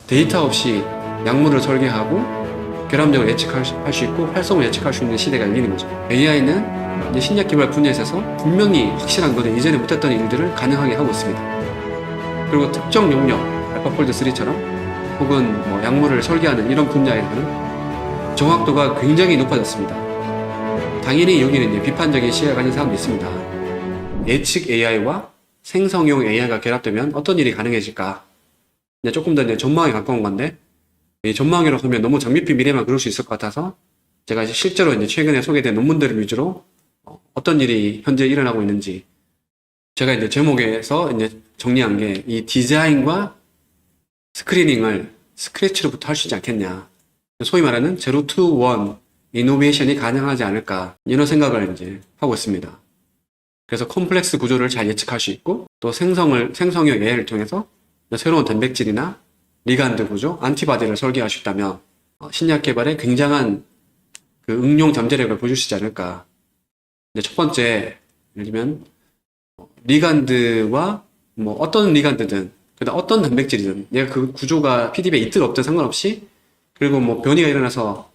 데이터 없이 약물을 설계하고 결함적으로 예측할 수 있고 활성을 예측할 수 있는 시대가 열리는 거죠. AI는 이제 신약 개발 분야에 있어서 분명히 확실한 거는 이전에 못했던 일들을 가능하게 하고 있습니다. 그리고 특정 영역, 알파폴드 3처럼 혹은 뭐 약물을 설계하는 이런 분야에서는 정확도가 굉장히 높아졌습니다. 당연히 여기는 이제 비판적인 시야가 가진 사람도 있습니다. 예측 AI와 생성용 AI가 결합되면 어떤 일이 가능해질까? 이제 조금 더 이제 전망에 가까운 건데, 이 전망이라고 하면 너무 장밋빛 미래만 그럴 수 있을 것 같아서 제가 실제로 이제 최근에 소개된 논문들을 위주로 어떤 일이 현재 일어나고 있는지 제가 이제 제목에서 이제 정리한 게 이 디자인과 스크리닝을 스크래치로부터 할 수 있지 않겠냐. 소위 말하는 제로 투 원 이노베이션이 가능하지 않을까. 이런 생각을 이제 하고 있습니다. 그래서 컴플렉스 구조를 잘 예측할 수 있고 또 생성형 AI를 통해서 새로운 단백질이나 리간드 구조, 안티바디를 설계할 수 있다면 신약 개발에 굉장한 그 응용 잠재력을 보여줄 수 있지 않을까. 이제 첫 번째, 예를 들면 리간드와 뭐 어떤 리간드든 그다음 어떤 단백질이든 내가 그 구조가 PDB에 있든 없든 상관없이 그리고 뭐 변이가 일어나서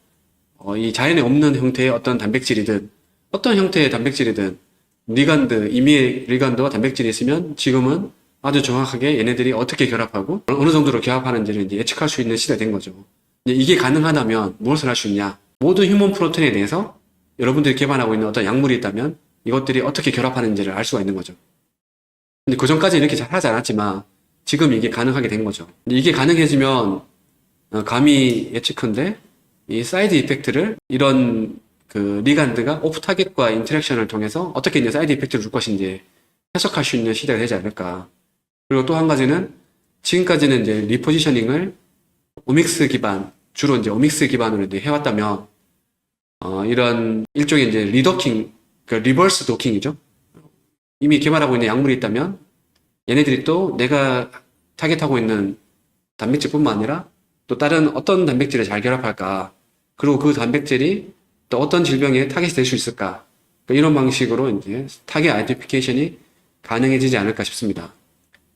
이 자연에 없는 형태의 어떤 단백질이든 어떤 형태의 단백질이든 리간드, 이미의 리간드와 단백질이 있으면 지금은 아주 정확하게 얘네들이 어떻게 결합하고 어느 정도로 결합하는지를 이제 예측할 수 있는 시대가 된 거죠. 이게 가능하다면 무엇을 할 수 있냐? 모든 휴먼 프로테인에 대해서 여러분들이 개발하고 있는 어떤 약물이 있다면 이것들이 어떻게 결합하는지를 알 수가 있는 거죠. 근데 그 전까지 이렇게 잘 하지 않았지만 지금 이게 가능하게 된 거죠. 이게 가능해지면 감히 예측컨대 이 사이드 이펙트를 이런 그 리간드가 오프 타겟과 인터랙션을 통해서 어떻게 이제 사이드 이펙트를 줄 것인지 해석할 수 있는 시대가 되지 않을까. 그리고 또 한 가지는 지금까지는 이제 리포지셔닝을 오믹스 기반, 주로 이제 오믹스 기반으로 이제 해왔다면 이런 일종의 이제 리더킹, 그 리버스 도킹이죠. 이미 개발하고 있는 약물이 있다면 얘네들이 또 내가 타겟하고 있는 단백질뿐만 아니라 또 다른 어떤 단백질을 잘 결합할까, 그리고 그 단백질이 또 어떤 질병에 타겟이 될 수 있을까, 이런 방식으로 이제 타겟 아이덴티피케이션이 가능해지지 않을까 싶습니다.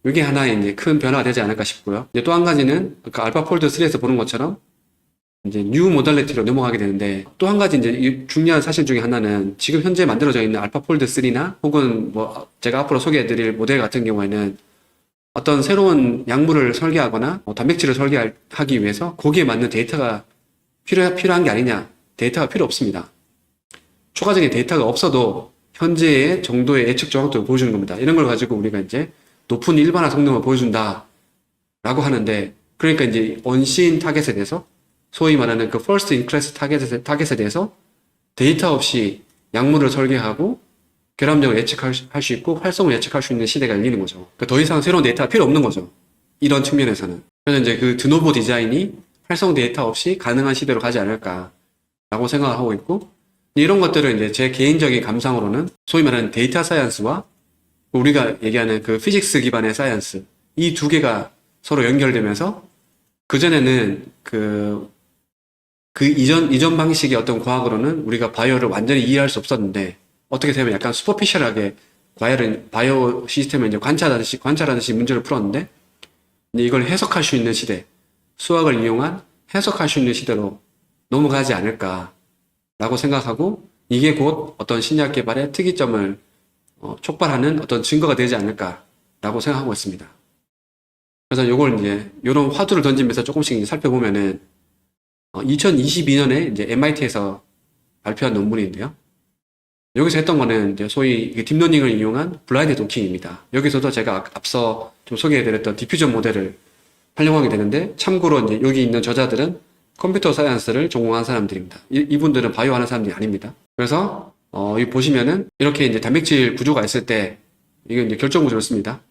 이게 하나의 이제 큰 변화가 되지 않을까 싶고요. 이제 또 한 가지는 그 알파폴드 3에서 보는 것처럼 이제 뉴 모달리티로 넘어가게 되는데, 또 한 가지 이제 중요한 사실 중에 하나는 지금 현재 만들어져 있는 알파폴드 3나 혹은 뭐 제가 앞으로 소개해드릴 모델 같은 경우에는 어떤 새로운 약물을 설계하거나 단백질을 설계하기 위해서 거기에 맞는 데이터가 필요한 게 아니냐. 데이터가 필요 없습니다. 추가적인 데이터가 없어도 현재의 정도의 예측 정확도를 보여주는 겁니다. 이런 걸 가지고 우리가 이제 높은 일반화 성능을 보여준다 라고 하는데, 그러니까 이제 언시인 타겟에 대해서 소위 말하는 그 first in class 타겟에 대해서 데이터 없이 약물을 설계하고 결함적으로 예측할 수 있고 활성을 예측할 수 있는 시대가 열리는 거죠. 그러니까 더 이상 새로운 데이터가 필요 없는 거죠. 이런 측면에서는. 그래서 이제 그 드노보 디자인이 활성 데이터 없이 가능한 시대로 가지 않을까라고 생각을 하고 있고, 이런 것들을 이제 제 개인적인 감상으로는 소위 말하는 데이터 사이언스와 우리가 얘기하는 그 피직스 기반의 사이언스, 이 두 개가 서로 연결되면서 그전에는 그 이전 방식의 어떤 과학으로는 우리가 바이오를 완전히 이해할 수 없었는데, 어떻게 되면 약간 슈퍼피셜하게 바이오 시스템을 이제 관찰하듯이 문제를 풀었는데, 이제 이걸 해석할 수 있는 시대, 수학을 이용한 해석할 수 있는 시대로 넘어가지 않을까라고 생각하고, 이게 곧 어떤 신약 개발의 특이점을 촉발하는 어떤 증거가 되지 않을까라고 생각하고 있습니다. 그래서 요걸 이제 요런 화두를 던지면서 조금씩 이제 살펴보면은 2022년에 이제 MIT에서 발표한 논문인데요. 여기서 했던 거는 이제 소위 딥러닝을 이용한 블라인드 도킹입니다. 여기서도 제가 앞서 좀 소개해드렸던 디퓨전 모델을 활용하게 되는데, 참고로 이제 여기 있는 저자들은 컴퓨터 사이언스를 전공한 사람들입니다. 이분들은 바이오 하는 사람들이 아닙니다. 그래서 여기 보시면은 이렇게 이제 단백질 구조가 있을 때 이건 이제 결정 구조를 씁니다.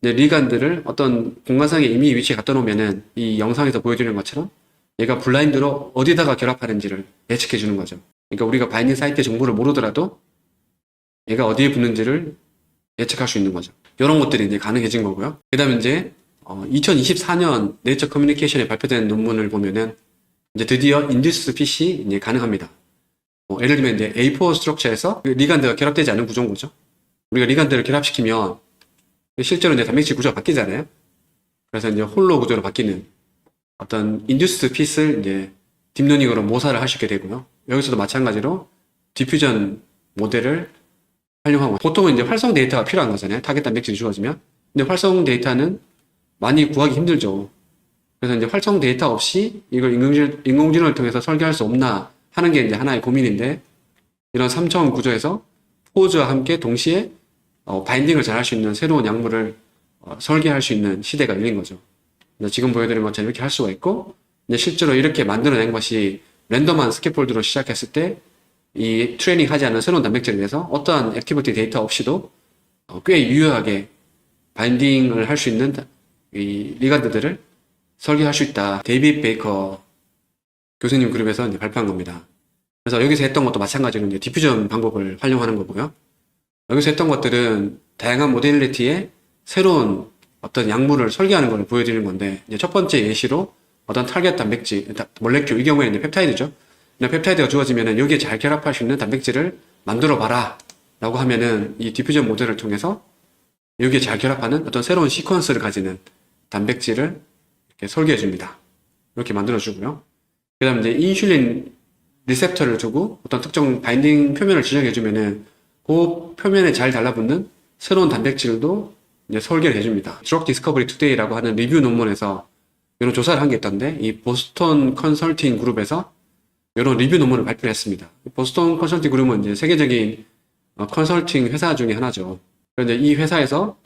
이제 리간드를 어떤 공간상의 임의 위치에 갖다 놓으면은 이 영상에서 보여드리는 것처럼 얘가 블라인드로 어디다가 결합하는지를 예측해 주는 거죠. 그러니까 우리가 바이닝 사이트 정보를 모르더라도 얘가 어디에 붙는지를 예측할 수 있는 거죠. 이런 것들이 이제 가능해진 거고요. 그 다음에 이제 2024년 네이처 커뮤니케이션에 발표된 논문을 보면은 이제 드디어 인듀스 핏이 이제 가능합니다. 예를 들면 이제 A4 스트럭처에서 리간드가 결합되지 않은 구조인 거죠. 우리가 리간드를 결합시키면 실제로 이제 단백질 구조가 바뀌잖아요. 그래서 이제 홀로 구조로 바뀌는 어떤 인듀스 핏을 이제 딥러닝으로 모사를 할 수 있게 되고요. 여기서도 마찬가지로 디퓨전 모델을 활용하고, 보통은 이제 활성 데이터가 필요한 거잖아요. 타겟 단백질이 주어지면. 근데 활성 데이터는 많이 구하기 힘들죠. 그래서 이제 활성 데이터 없이 이걸 인공지능을 통해서 설계할 수 없나 하는 게 이제 하나의 고민인데, 이런 3차원 구조에서 포즈와 함께 동시에 바인딩을 잘 할 수 있는 새로운 약물을 설계할 수 있는 시대가 열린 거죠. 지금 보여드린 것처럼 이렇게 할 수가 있고, 이제 실제로 이렇게 만들어낸 것이 랜덤한 스캐폴드로 시작했을 때 이 트레이닝 하지 않은 새로운 단백질에 대해서 어떠한 액티비티 데이터 없이도 꽤 유효하게 바인딩을 할 수 있는 이 리간드들을 설계할 수 있다. 데이빗 베이커 교수님 그룹에서 이제 발표한 겁니다. 그래서 여기서 했던 것도 마찬가지로 이제 디퓨전 방법을 활용하는 거고요. 여기서 했던 것들은 다양한 모델리티의 새로운 어떤 약물을 설계하는 걸 보여드리는 건데, 이제 첫 번째 예시로 어떤 타겟 단백질, 몰레큘, 이 경우에는 이제 펩타이드죠. 펩타이드가 주어지면은 여기에 잘 결합할 수 있는 단백질을 만들어 봐라 라고 하면은 이 디퓨전 모델을 통해서 여기에 잘 결합하는 어떤 새로운 시퀀스를 가지는 단백질을 이렇게 설계해 줍니다. 이렇게 만들어 주고요. 그 다음에 이제 인슐린 리셉터를 두고 어떤 특정 바인딩 표면을 지정해 주면은 그 표면에 잘 달라붙는 새로운 단백질도 이제 설계를 해줍니다. Drug Discovery Today라고 하는 리뷰 논문에서 이런 조사를 한 게 있던데, 이 보스턴 컨설팅 그룹에서 이런 리뷰 논문을 발표를 했습니다. 보스턴 컨설팅 그룹은 이제 세계적인 컨설팅 회사 중에 하나죠. 그런데 이 회사에서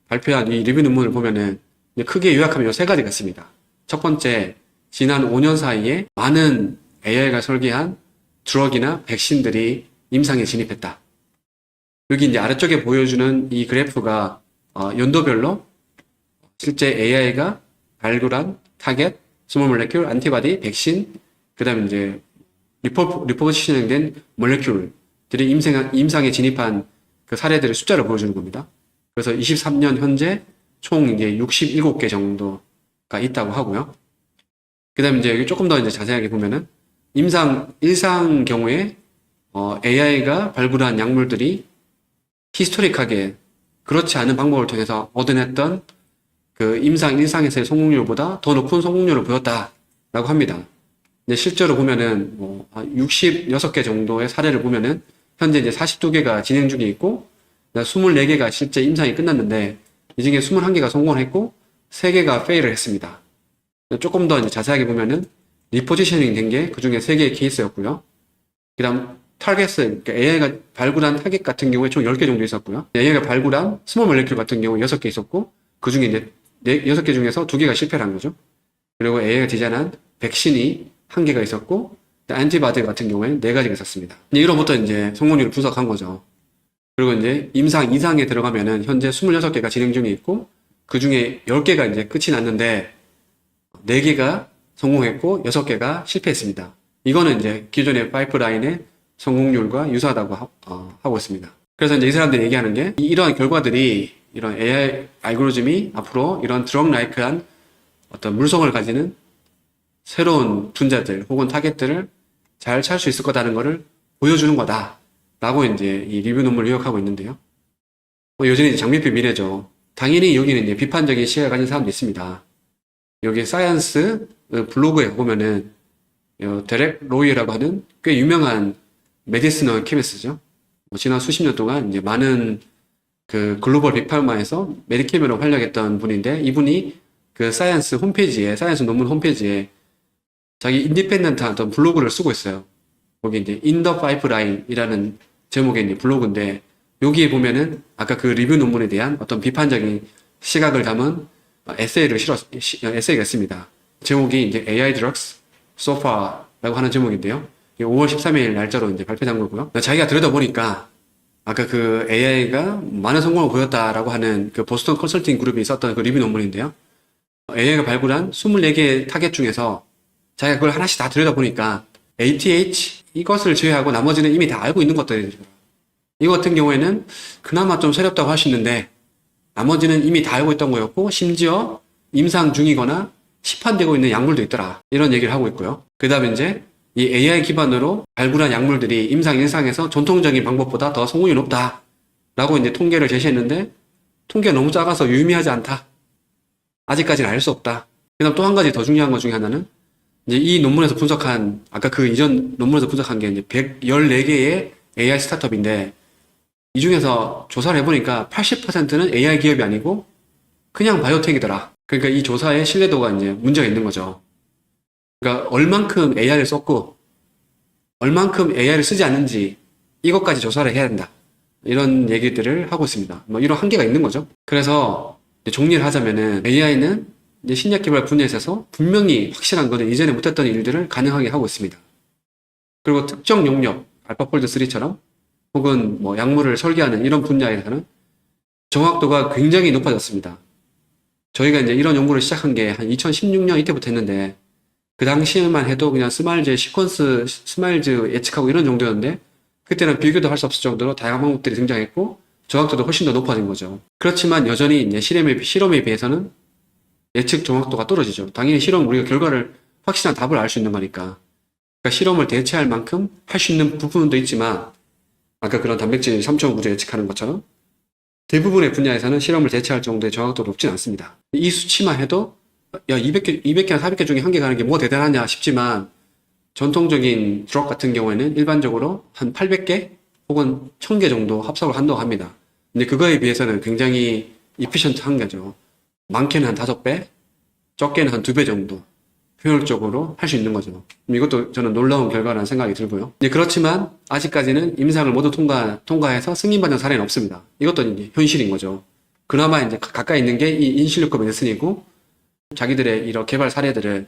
발표한 이 리뷰 논문을 보면은 크게 요약하면 이 세 가지가 있습니다. 첫 번째, 지난 5년 사이에 많은 AI가 설계한 드럭이나 백신들이 임상에 진입했다. 여기 이제 아래쪽에 보여주는 이 그래프가 연도별로 실제 AI가 발굴한 타겟, 스몰 몰레큘, 안티바디, 백신, 그 다음에 이제 리포지셔닝된 몰레큘들이 임상에 진입한 그 사례들의 숫자를 보여주는 겁니다. 그래서 23년 현재 총 이제 67개 정도가 있다고 하고요. 그 다음에 이제 여기 조금 더 이제 자세하게 보면은 일상 경우에 AI가 발굴한 약물들이 히스토릭하게 그렇지 않은 방법을 통해서 얻어냈던 그 일상에서의 성공률보다 더 높은 성공률을 보였다라고 합니다. 근데 실제로 보면은 66개 정도의 사례를 보면은 현재 이제 42개가 진행 중에 있고 24개가 실제 임상이 끝났는데, 이 중에 21개가 성공을 했고 3개가 페일을 했습니다. 조금 더 이제 자세하게 보면은 리포지셔닝 된 게 그 중에 3개의 케이스였고요. 그 다음 타겟을, 그러니까 AI가 발굴한 타겟 같은 경우에 총 10개 정도 있었고요. AI가 발굴한 스몰 몰레큘 같은 경우 6개 있었고, 그 중에 이제 6개 중에서 2개가 실패를 한 거죠. 그리고 AI가 디자인한 백신이 1개가 있었고, 안티바디 같은 경우에는 4가지가 있었습니다. 이로부터 이제 성공률을 분석한 거죠. 그리고 이제 임상 이상에 들어가면은 현재 26개가 진행 중에 있고, 그 중에 10개가 이제 끝이 났는데, 4개가 성공했고, 6개가 실패했습니다. 이거는 이제 기존의 파이프라인의 성공률과 유사하다고 하고 있습니다. 그래서 이제 이 사람들이 얘기하는 게, 이러한 결과들이, 이런 AI 알고리즘이 앞으로 이런 드럭-라이크한 어떤 물성을 가지는 새로운 분자들 혹은 타겟들을 잘 찾을 수 있을 거다는 것을 보여주는 거다 라고 이제 이 리뷰 논문을 요약하고 있는데요. 여전히 이제 장밋빛 미래죠. 당연히 여기는 이제 비판적인 시각을 가진 사람도 있습니다. 여기 사이언스 블로그에 보면은 데렉 로이라고 하는 꽤 유명한 메디시널 케미스트죠. 지난 수십 년 동안 이제 많은 그 글로벌 빅파마에서 메디케이머를 활약했던 분인데, 이분이 그 사이언스 논문 홈페이지에 자기 인디펜던트한 어떤 블로그를 쓰고 있어요. 거기 이제 In the Pipeline이라는 제목의 이제 블로그인데, 여기에 보면은 아까 그 리뷰 논문에 대한 어떤 비판적인 시각을 담은 에세이가 있습니다. 제목이 이제 AI Drugs So Far라고 하는 제목인데요. 5월 13일 날짜로 이제 발표된 거고요. 자기가 들여다보니까 아까 그 AI가 많은 성공을 보였다라고 하는 그 보스턴 컨설팅 그룹이 있었던 그 리뷰 논문인데요. AI가 발굴한 24개의 타겟 중에서 자기가 그걸 하나씩 다 들여다보니까 ATH 이것을 제외하고 나머지는 이미 다 알고 있는 것들이죠. 이거 같은 경우에는 그나마 좀 새롭다고 할 수 있는데, 나머지는 이미 다 알고 있던 거였고, 심지어 임상 중이거나 시판되고 있는 약물도 있더라. 이런 얘기를 하고 있고요. 그 다음에 이제 이 AI 기반으로 발굴한 약물들이 일상에서 전통적인 방법보다 더 성공이 높다 라고 이제 통계를 제시했는데, 통계가 너무 작아서 유의미하지 않다. 아직까지는 알 수 없다. 그다음 또 한 가지 더 중요한 것 중에 하나는 이제 이 논문에서 분석한 아까 그 이전 논문에서 분석한 게 이제 114개의 AI 스타트업인데 이 중에서 조사를 해보니까 80%는 AI 기업이 아니고 그냥 바이오텍이더라. 그러니까 이 조사의 신뢰도가 이제 문제가 있는 거죠. 그러니까 얼만큼 AI를 썼고 얼만큼 AI를 쓰지 않는지 이것까지 조사를 해야 된다. 이런 얘기들을 하고 있습니다. 뭐 이런 한계가 있는 거죠. 그래서 이제 정리를 하자면은 AI는 이제 신약 개발 분야에 있어서 분명히 확실한 거는 이전에 못했던 일들을 가능하게 하고 있습니다. 그리고 특정 용역, 알파폴드 3처럼 혹은 뭐 약물을 설계하는 이런 분야에서는 정확도가 굉장히 높아졌습니다. 저희가 이제 이런 연구를 시작한 게 한 2016년 이때부터 했는데 그 당시에만 해도 그냥 스마일즈 시퀀스, 스마일즈 예측하고 이런 정도였는데 그때는 비교도 할 수 없을 정도로 다양한 방법들이 등장했고 정확도도 훨씬 더 높아진 거죠. 그렇지만 여전히 이제 실험에 비해서는 예측 정확도가 떨어지죠. 당연히 실험 우리가 결과를 확실한 답을 알 수 있는 거니까. 그러니까 실험을 대체할 만큼 할 수 있는 부분도 있지만 아까 그런 단백질 3초 구조 예측하는 것처럼 대부분의 분야에서는 실험을 대체할 정도의 정확도가 높진 않습니다. 이 수치만 해도 야 200개나 400개 중에 한 개 가는 게 뭐가 대단하냐 싶지만 전통적인 드럭 같은 경우에는 일반적으로 한 800개 혹은 1000개 정도 합성을 한다고 합니다. 근데 그거에 비해서는 굉장히 이피션트한 거죠. 많게는 한 5배, 적게는 한 2배 정도 효율적으로 할 수 있는 거죠. 이것도 저는 놀라운 결과라는 생각이 들고요. 그렇지만 아직까지는 임상을 모두 통과해서 승인받은 사례는 없습니다. 이것도 이제 현실인 거죠. 그나마 이제 가까이 있는 게 이 인실리코 메디슨이고 자기들의 이런 개발 사례들을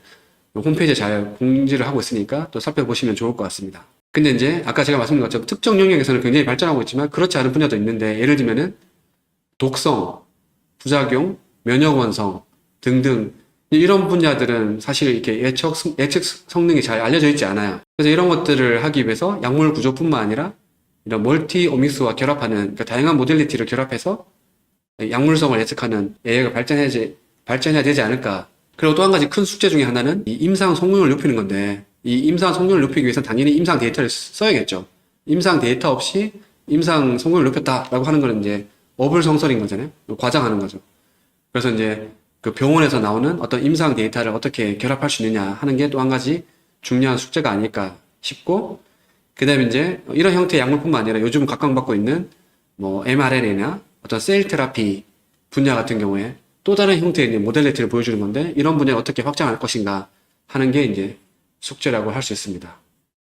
홈페이지에 잘 공지를 하고 있으니까 또 살펴보시면 좋을 것 같습니다. 근데 이제 아까 제가 말씀드린 것처럼 특정 영역에서는 굉장히 발전하고 있지만 그렇지 않은 분야도 있는데 예를 들면은 독성, 부작용, 면역 원성 등등 이런 분야들은 사실 이렇게 예측 성능이 잘 알려져 있지 않아요. 그래서 이런 것들을 하기 위해서 약물 구조뿐만 아니라 이런 멀티 오믹스와 결합하는 그러니까 다양한 모델리티를 결합해서 약물성을 예측하는 AI가 발전해야 되지 않을까. 그리고 또 한 가지 큰 숙제 중에 하나는 이 임상 성능을 높이는 건데 이 임상 성능을 높이기 위해서는 당연히 임상 데이터를 써야겠죠. 임상 데이터 없이 임상 성능을 높였다라고 하는 거는 이제 어불성설인 거잖아요. 과장하는 거죠. 그래서 이제 그 병원에서 나오는 어떤 임상 데이터를 어떻게 결합할 수 있느냐 하는 게 또 한 가지 중요한 숙제가 아닐까 싶고, 그 다음에 이제 이런 형태의 약물뿐만 아니라 요즘 각광받고 있는 뭐 mRNA나 어떤 셀 테라피 분야 같은 경우에 또 다른 형태의 모델리티를 보여주는 건데 이런 분야를 어떻게 확장할 것인가 하는 게 이제 숙제라고 할 수 있습니다.